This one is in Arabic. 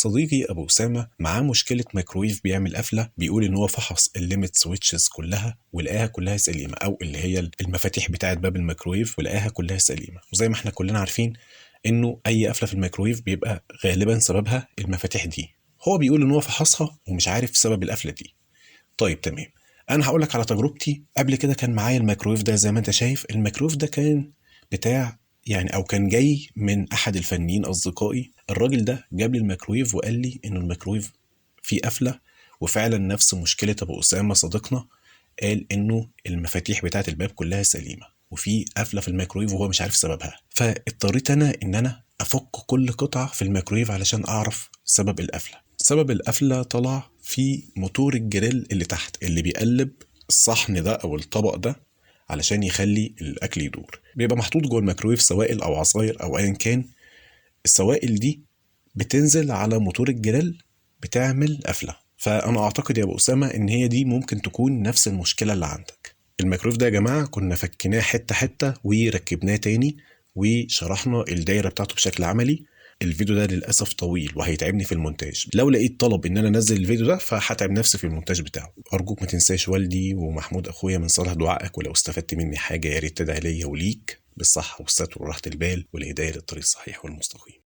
صديقي ابو اسامه معاه مشكله ميكرويف بيعمل قفله، بيقول ان هو فحص الليميت سويتشز كلها ولقاها كلها سليمه، او اللي هي المفاتيح بتاعه باب الميكرويف، ولقاها كلها سليمه. وزي ما احنا كلنا عارفين انه اي قفله في الميكرويف بيبقى غالبا سببها المفاتيح دي. هو بيقول ان هو فحصها ومش عارف سبب القفله دي. طيب تمام، انا هقول لك على تجربتي. قبل كده كان معايا الميكرويف ده، زي ما انت شايف الميكرويف ده كان بتاع يعني، او كان جاي من احد الفنيين اصدقائي. الراجل ده جاب لي الميكرويف وقال لي انه الميكرويف فيه قفله، وفعلا نفس مشكله ابو اسامه صديقنا. قال انه المفاتيح بتاعه الباب كلها سليمه وفي قفله في الميكرويف وهو مش عارف سببها. فاضطريت انا ان انا افك كل قطعه في الميكرويف علشان اعرف سبب القفله. سبب القفله طلع في موتور الجريل اللي تحت، اللي بيقلب الصحن ده او الطبق ده علشان يخلي الاكل يدور. بيبقى محطوط جوه الميكرويف سوائل او عصاير او ايا كان. السوائل دي بتنزل على موتور الجريل بتعمل قفله. فانا اعتقد يا ابو اسامه ان هي دي ممكن تكون نفس المشكله اللي عندك. الميكرويف ده يا جماعه كنا فكيناه حته حته وركبناه تاني وشرحنا الدايره بتاعته بشكل عملي. الفيديو ده للاسف طويل وهيتعبني في المونتاج. لو لقيت طلب ان انا انزل الفيديو ده فهتعب نفسي في المونتاج بتاعه. ارجوك ما تنساش والدي ومحمود اخويا من صالح دعائك، ولو استفدت مني حاجه يا ريت تدعي ليا وليك بالصحه والستر وراحه البال والهدايه للطريق الصحيح والمستقيم.